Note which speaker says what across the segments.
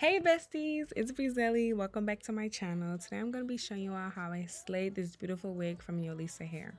Speaker 1: Hey besties, it's Brezelly. Welcome back to my channel. Today I'm going to be showing you all how I slayed this beautiful wig from Yolissa Hair.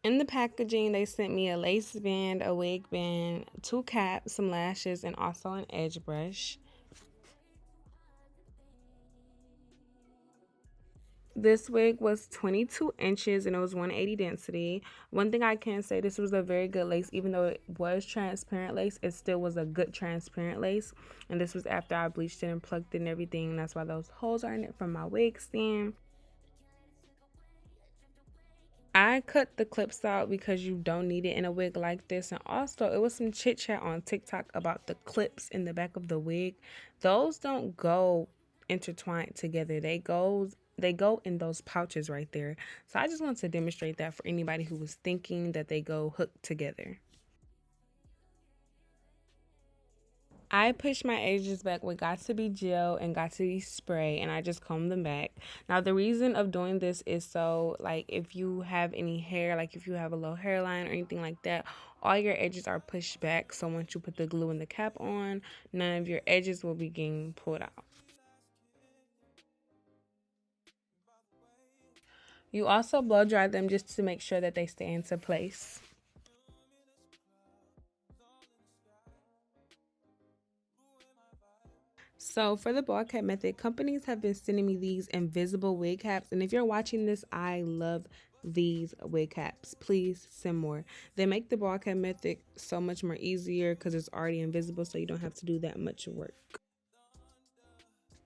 Speaker 1: In the packaging, they sent me a lace band, a wig band, two caps, some lashes, and also an edge brush. This wig was 22 inches and it was 180 density. One thing I can say, this was a very good lace. Even though it was transparent lace, it still was a good transparent lace. And this was after I bleached it and plucked it and everything. That's why those holes are in it from my wig stand. I cut the clips out because you don't need it in a wig like this. And also, it was some chit chat on TikTok about the clips in the back of the wig. Those don't go intertwined together. They go in those pouches right there. So I just wanted to demonstrate that for anybody who was thinking that they go hooked together. I pushed my edges back with Got To Be gel and Got To Be spray, and I just combed them back. Now, the reason of doing this is so, like, if you have any hair, like if you have a low hairline or anything like that, all your edges are pushed back. So once you put the glue and the cap on, none of your edges will be getting pulled out. You also blow dry them just to make sure that they stay into place. So for the ball cap method, companies have been sending me these invisible wig caps. And if you're watching this, I love these wig caps. Please send more. They make the ball cap method so much more easier because it's already invisible, so you don't have to do that much work.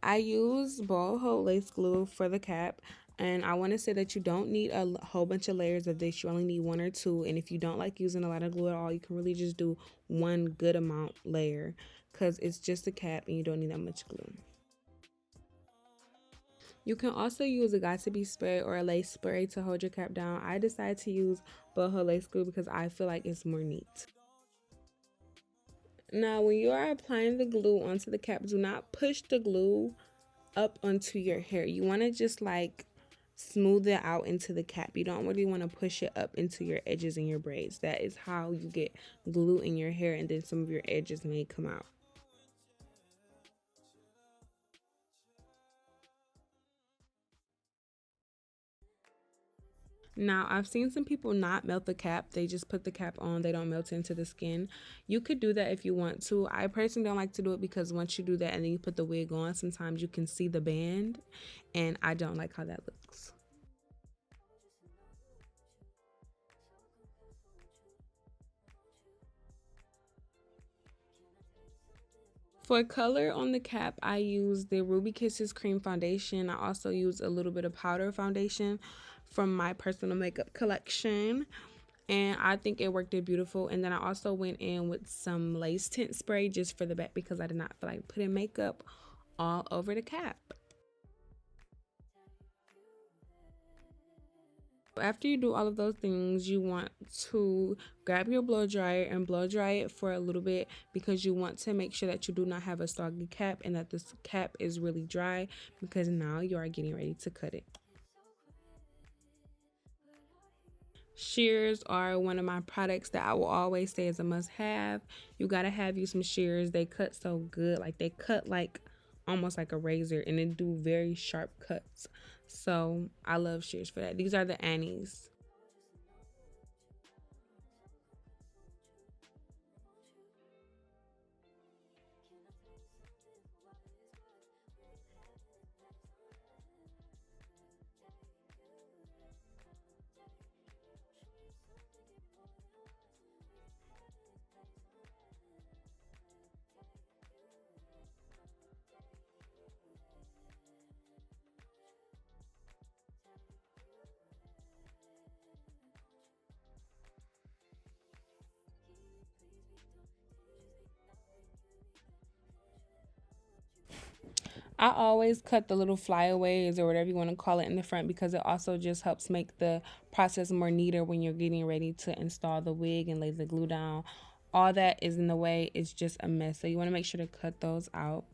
Speaker 1: I use boldhold lace glue for the cap. And I want to say that you don't need a whole bunch of layers of this. You only need one or two. And if you don't like using a lot of glue at all, you can really just do one good amount layer because it's just a cap and you don't need that much glue. You can also use a Got To Be spray or a lace spray to hold your cap down. I decided to use boho lace glue because I feel like it's more neat. Now, when you are applying the glue onto the cap, do not push the glue up onto your hair. You want to just like smooth it out into the cap. You don't really want to push it up into your edges and your braids. That is how you get glue in your hair, and then some of your edges may come out. Now, I've seen some people not melt the cap. They just put the cap on. They don't melt into the skin. You could do that if you want to. I personally don't like to do it because once you do that and then you put the wig on, sometimes you can see the band, and I don't like how that looks. For color on the cap, I use the Ruby Kisses Cream Foundation. I also use a little bit of powder foundation from my personal makeup collection. And I think it worked out beautiful. And then I also went in with some lace tint spray just for the back because I did not feel like putting makeup all over the cap. After you do all of those things, you want to grab your blow dryer and blow dry it for a little bit because you want to make sure that you do not have a soggy cap and that this cap is really dry because now you are getting ready to cut it. Shears are one of my products that I will always say is a must have. You gotta have you some shears. They cut so good, like they cut like almost like a razor, and they do very sharp cuts. So I love shears for that. These are the Annies. I always cut the little flyaways or whatever you want to call it in the front because it also just helps make the process more neater when you're getting ready to install the wig and lay the glue down. All that is in the way. It's just a mess. So you want to make sure to cut those out.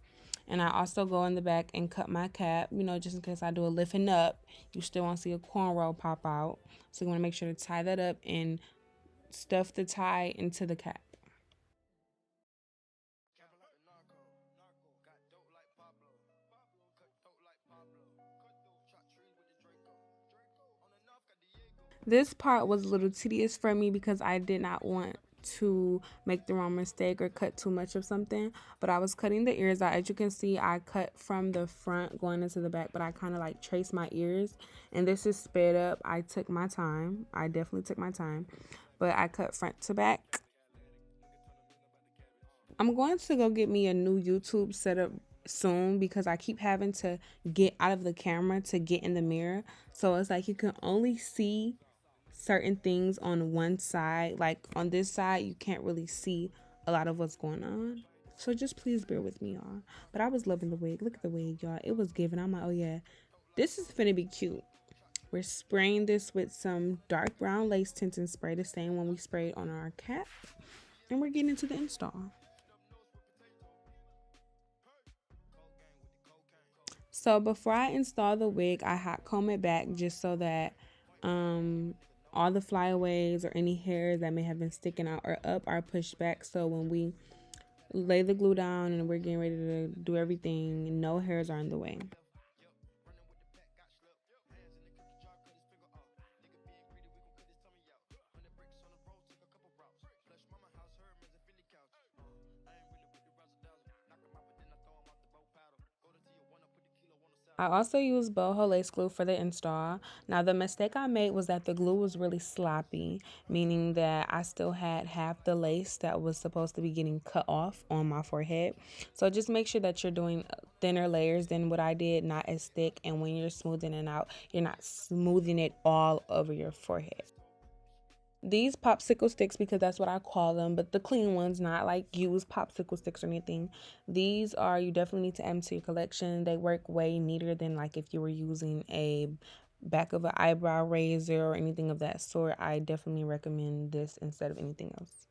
Speaker 1: And I also go in the back and cut my cap, just in case I do a lifting up, you still won't see a cornrow pop out. So you want to make sure to tie that up and stuff the tie into the cap. This part was a little tedious for me because I did not want to make the wrong mistake or cut too much of something, but I was cutting the ears out. As you can see, I cut from the front going into the back, but I kind of like traced my ears, and this is sped up. I took my time. I definitely took my time, but I cut front to back. I'm going to go get me a new YouTube setup soon because I keep having to get out of the camera to get in the mirror. So it's like you can only see certain things on one side. Like on this side, you can't really see a lot of what's going on. So just please bear with me, y'all. But I was loving the wig. Look at the wig, y'all. It was giving. I'm like, oh yeah, this is finna be cute. We're spraying this with some dark brown lace tinting spray, the same one we sprayed on our cap. And we're getting into the install. So before I install the wig, I hot comb it back just so that um, all the flyaways or any hairs that may have been sticking out or up are pushed back. So when we lay the glue down and we're getting ready to do everything, no hairs are in the way. I also used boldhold lace glue for the install. Now the mistake I made was that the glue was really sloppy, meaning that I still had half the lace that was supposed to be getting cut off on my forehead. So just make sure that you're doing thinner layers than what I did, not as thick. And when you're smoothing it out, you're not smoothing it all over your forehead. These popsicle sticks, because that's what I call them, but the clean ones, not like used popsicle sticks or anything. These are, you definitely need to add them to your collection. They work way neater than like if you were using a back of an eyebrow razor or anything of that sort. I definitely recommend this instead of anything else.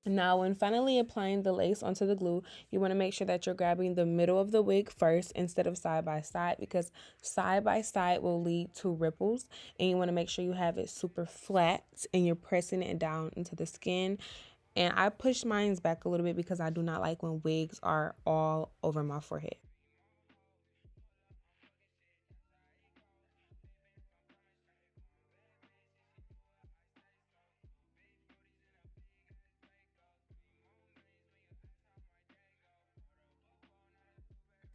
Speaker 1: Now, when finally applying the lace onto the glue, you want to make sure that you're grabbing the middle of the wig first instead of side by side, because side by side will lead to ripples, and you want to make sure you have it super flat and you're pressing it down into the skin. And I pushed mine back a little bit because I do not like when wigs are all over my forehead.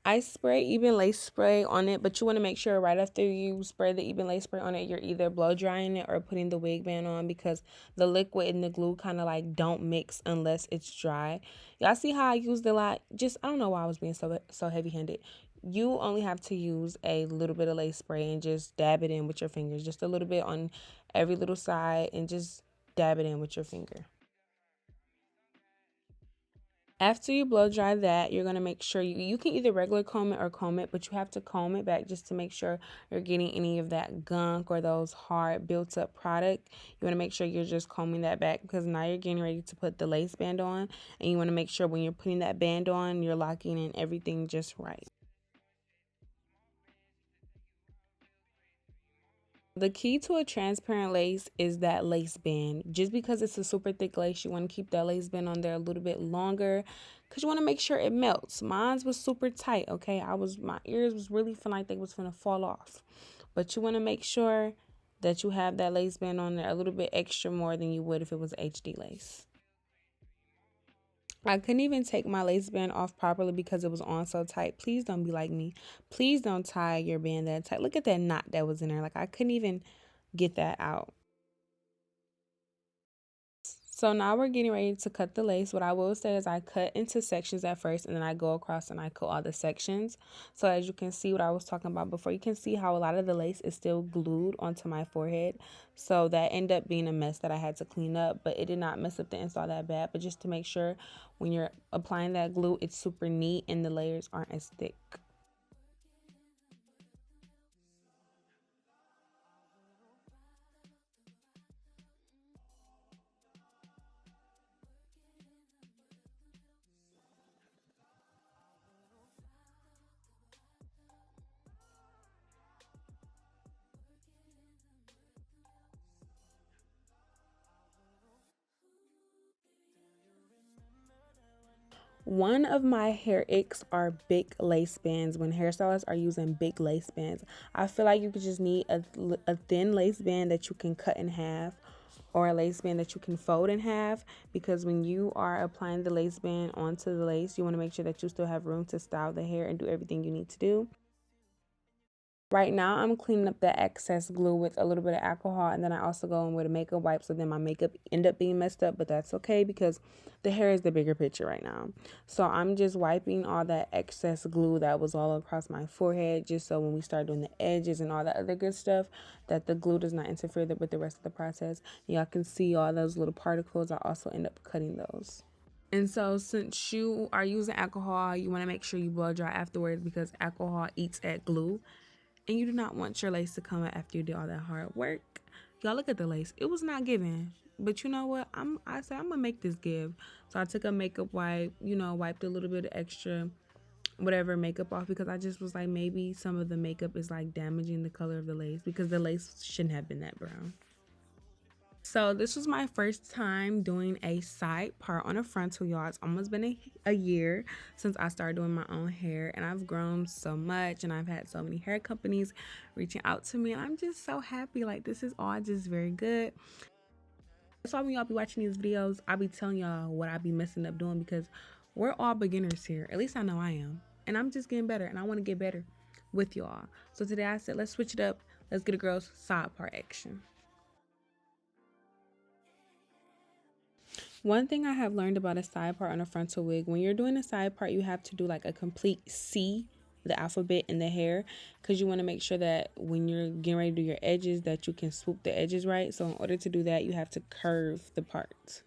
Speaker 1: I spray even lace spray on it, but you want to make sure right after you spray the even lace spray on it, you're either blow drying it or putting the wig band on, because the liquid and the glue kind of like don't mix unless it's dry. Y'all see how I used a lot? Just, I don't know why I was being so heavy handed. You only have to use a little bit of lace spray and just dab it in with your fingers, just a little bit on every little side, and just dab it in with your finger. After you blow dry that, you're going to make sure you can either regular comb it, but you have to comb it back just to make sure you're getting any of that gunk or those hard built up product. You want to make sure you're just combing that back, because now you're getting ready to put the lace band on, and you want to make sure when you're putting that band on, you're locking in everything just right. The key to a transparent lace is that lace band. Just because it's a super thick lace, you want to keep that lace band on there a little bit longer because you want to make sure it melts. Mine was super tight, okay? My ears was really feeling like they was gonna fall off. But you want to make sure that you have that lace band on there a little bit extra more than you would if it was HD lace. I couldn't even take my lace band off properly because it was on so tight. Please don't be like me. Please don't tie your band that tight. Look at that knot that was in there. Like, I couldn't even get that out. So now we're getting ready to cut the lace. What I will say is I cut into sections at first, and then I go across and I cut all the sections. So as you can see what I was talking about before, you can see how a lot of the lace is still glued onto my forehead. So that ended up being a mess that I had to clean up, but it did not mess up the install that bad. But just to make sure when you're applying that glue, it's super neat and the layers aren't as thick. One of my hair icks are big lace bands. When hairstylists are using big lace bands, I feel like you could just need a thin lace band that you can cut in half, or a lace band that you can fold in half, because when you are applying the lace band onto the lace, you want to make sure that you still have room to style the hair and do everything you need to do. Right now, I'm cleaning up the excess glue with a little bit of alcohol, and then I also go in with a makeup wipe, so then my makeup end up being messed up, but that's okay because the hair is the bigger picture right now. So I'm just wiping all that excess glue that was all across my forehead, just so when we start doing the edges and all that other good stuff, that the glue does not interfere with the rest of the process. Y'all can see all those little particles. I also end up cutting those. And so, since you are using alcohol, you want to make sure you blow dry afterwards because alcohol eats at glue. And you do not want your lace to come out after you did all that hard work. Y'all look at the lace. It was not giving. But you know what? I said I'm gonna make this give. So I took a makeup wipe, wiped a little bit of extra whatever makeup off, because I just was like, maybe some of the makeup is like damaging the color of the lace, because the lace shouldn't have been that brown. So this was my first time doing a side part on a frontal, y'all. It's almost been a year since I started doing my own hair, and I've grown so much, and I've had so many hair companies reaching out to me, and I'm just so happy. Like, this is all just very good. That's why when y'all be watching these videos, I'll be telling y'all what I be messing up doing, because we're all beginners here. At least I know I am. And I'm just getting better, and I want to get better with y'all. So today I said, let's switch it up. Let's get a girl's side part action. One thing I have learned about a side part on a frontal wig, when you're doing a side part, you have to do like a complete C, the alphabet in the hair, because you want to make sure that when you're getting ready to do your edges, that you can swoop the edges right. So in order to do that, you have to curve the parts.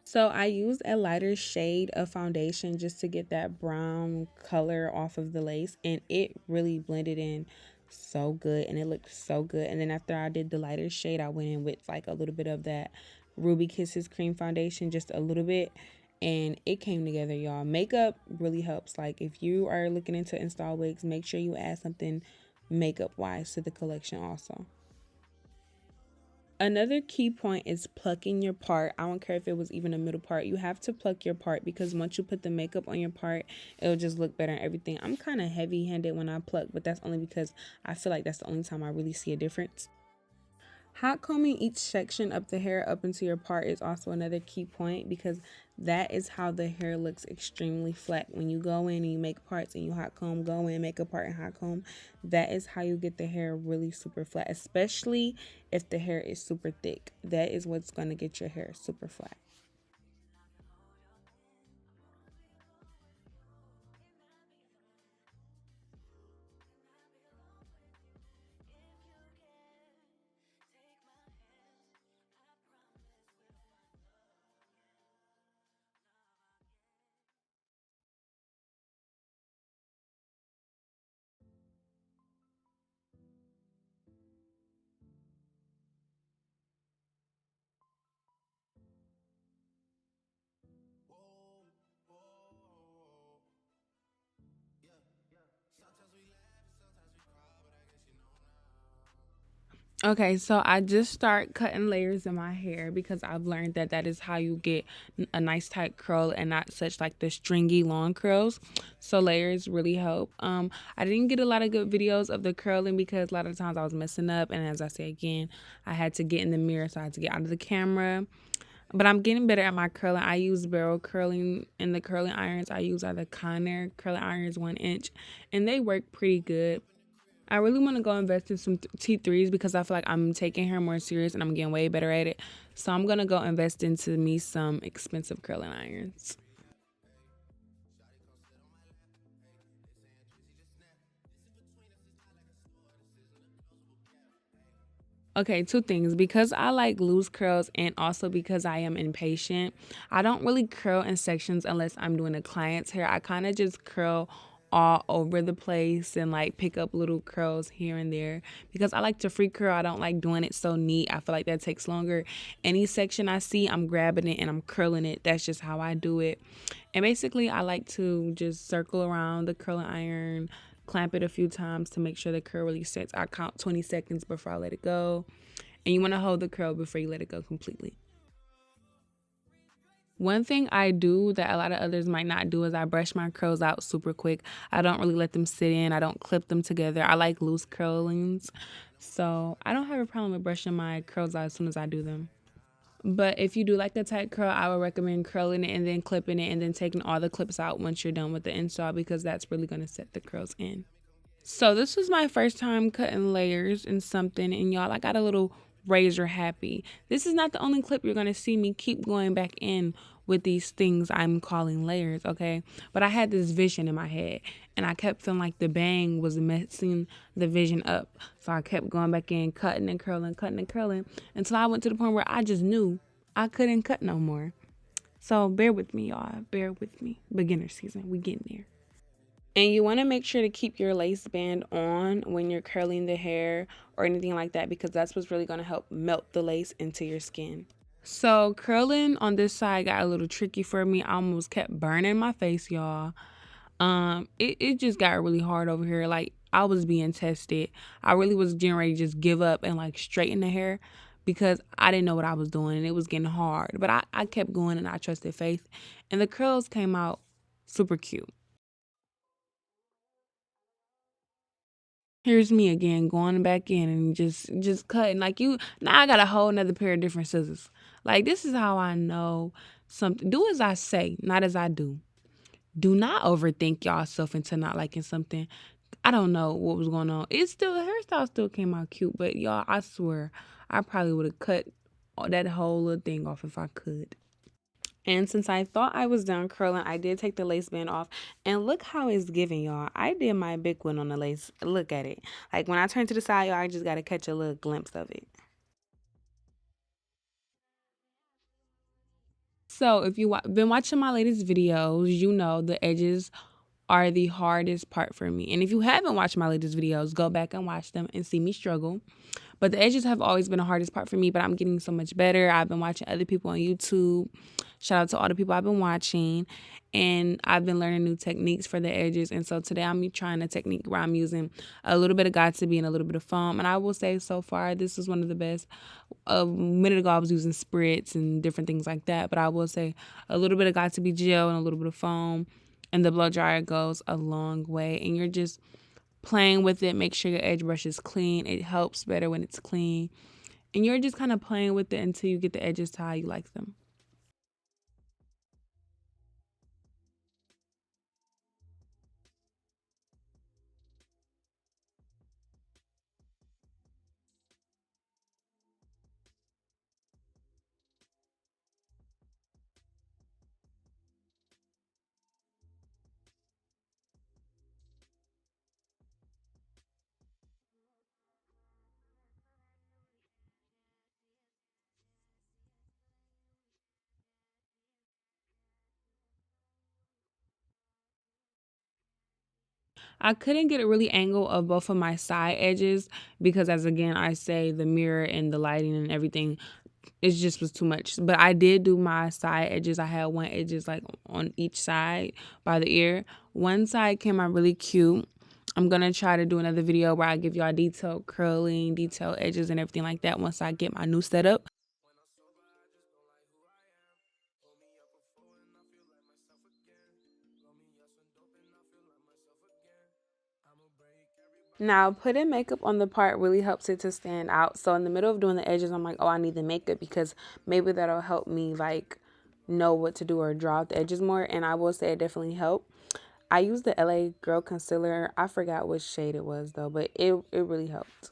Speaker 1: So I used a lighter shade of foundation just to get that brown color off of the lace, and it really blended in so good, and it looked so good. And then after I did the lighter shade, I went in with like a little bit of that Ruby Kisses cream foundation, just a little bit, and it came together, y'all. Makeup really helps. Like, if you are looking into install wigs, make sure you add something makeup wise to the collection also. Another key point is plucking your part. I don't care if it was even a middle part. You have to pluck your part, because once you put the makeup on your part, it'll just look better and everything. I'm kind of heavy-handed when I pluck, but that's only because I feel like that's the only time I really see a difference. Hot combing each section of the hair up into your part is also another key point, because that is how the hair looks extremely flat. When you go in and you make parts and you hot comb, go in, make a part and hot comb, that is how you get the hair really super flat, especially if the hair is super thick. That is what's going to get your hair super flat. Okay, so I just start cutting layers in my hair, because I've learned that that is how you get a nice tight curl and not such like the stringy long curls. So layers really help. I didn't get a lot of good videos of the curling, because a lot of times I was messing up, and as I say again, I had to get in the mirror, so I had to get out of the camera. But I'm getting better at my curling. I use barrel curling, and the curling irons I use are the Conair curling irons 1 inch, and they work pretty good. I really want to go invest in some T3s, because I feel like I'm taking hair more serious and I'm getting way better at it. So I'm going to go invest into me some expensive curling irons. Okay, two things. Because I like loose curls, and also because I am impatient, I don't really curl in sections unless I'm doing a client's hair. I kind of just curl all over the place and like pick up little curls here and there, because I like to free curl. I don't like doing it so neat. I feel like that takes longer. Any section I see, I'm grabbing it and I'm curling it. That's just how I do it. And basically, I like to just circle around the curling iron, clamp it a few times to make sure the curl really sets. I count 20 seconds before I let it go. And you want to hold the curl before you let it go completely. One thing I do that a lot of others might not do is I brush my curls out super quick. I don't really let them sit in. I don't clip them together. I like loose curlings. So I don't have a problem with brushing my curls out as soon as I do them. But if you do like a tight curl, I would recommend curling it and then clipping it and then taking all the clips out once you're done with the install, because that's really going to set the curls in. So this was my first time cutting layers in something, and y'all, I got a little razor happy. This is not the only clip you're gonna see me keep going back in with these things I'm calling layers, okay? But I had this vision in my head, and I kept feeling like the bang was messing the vision up. So I kept going back in, cutting and curling, until I went to the point where I just knew I couldn't cut no more. So bear with me, y'all. Bear with me. Beginner season. We getting there. And you want to make sure to keep your lace band on when you're curling the hair or anything like that, because that's what's really going to help melt the lace into your skin. So curling on this side got a little tricky for me. I almost kept burning my face, y'all. It just got really hard over here. Like, I was being tested. I really was getting ready to just give up and like straighten the hair, because I didn't know what I was doing and it was getting hard. But I kept going and I trusted faith, and the curls came out super cute. Here's me again going back in and just cutting. Like, you now I got a whole nother pair of different scissors. Like, this is how I know something. Do as I say, not as I do. Do not overthink yourself into not liking something. I don't know what was going on. It's still, the hairstyle still came out cute, but y'all, I swear I probably would have cut that whole little thing off if I could. And since I thought I was done curling, I did take the lace band off. And look how it's giving, y'all. I did my big one on the lace. Look at it. Like, when I turn to the side, y'all, I just got to catch a little glimpse of it. So if you've been watching my latest videos, you know the edges are the hardest part for me. And if you haven't watched my latest videos, go back and watch them and see me struggle. But the edges have always been the hardest part for me, but I'm getting so much better. I've been watching other people on YouTube. Shout out to all the people I've been watching. And I've been learning new techniques for the edges. And so today I'm trying a technique where I'm using a little bit of got to be and a little bit of foam. And I will say so far, this is one of the best. A minute ago, I was using spritz and different things like that. But I will say a little bit of got to be gel and a little bit of foam. And the blow dryer goes a long way. And you're just playing with it. Make sure your edge brush is clean. It helps better when it's clean. And you're just kind of playing with it until you get the edges to how you like them. I couldn't get a really angle of both of my side edges because, as again I say, the mirror and the lighting and everything, it just was too much. But I did do my side edges. I had one edges like on each side by the ear. One side came out really cute. I'm gonna try to do another video where I give y'all detailed curling, detailed edges and everything like that once I get my new setup. Now, putting makeup on the part really helps it to stand out. So in the middle of doing the edges, I'm like, oh, I need the makeup because maybe that'll help me like know what to do or draw out the edges more. And I will say it definitely helped. I used the LA Girl Concealer. I forgot which shade it was though, but it really helped.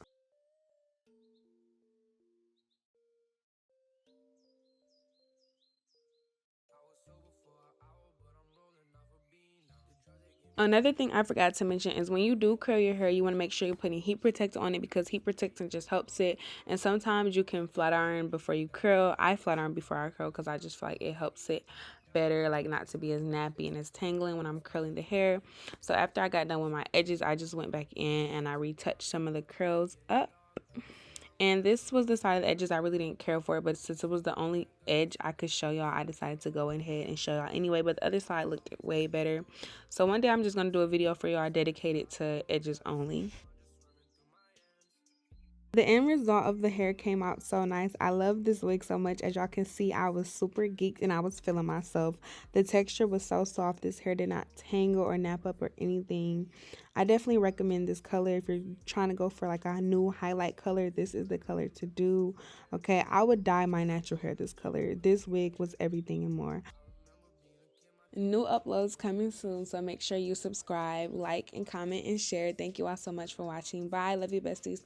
Speaker 1: Another thing I forgot to mention is when you do curl your hair, you want to make sure you're putting heat protector on it because heat protector just helps it. And sometimes you can flat iron before you curl. I flat iron before I curl because I just feel like it helps it better, like not to be as nappy and as tangling when I'm curling the hair. So after I got done with my edges, I just went back in and I retouched some of the curls up. And this was the side of the edges I really didn't care for, but since it was the only edge I could show y'all, I decided to go ahead and show y'all anyway. But the other side looked way better. So one day I'm just going to do a video for y'all dedicated to edges only. The end result of the hair came out so nice. I love this wig so much. As y'all can see, I was super geeked and I was feeling myself. The texture was so soft. This hair did not tangle or nap up or anything. I definitely recommend this color if you're trying to go for like a new highlight color. This is the color to do. Okay, I would dye my natural hair this color. This wig was everything and more. New uploads coming soon, so make sure you subscribe, like, and comment and share. Thank you all so much for watching. Bye. Love you, besties.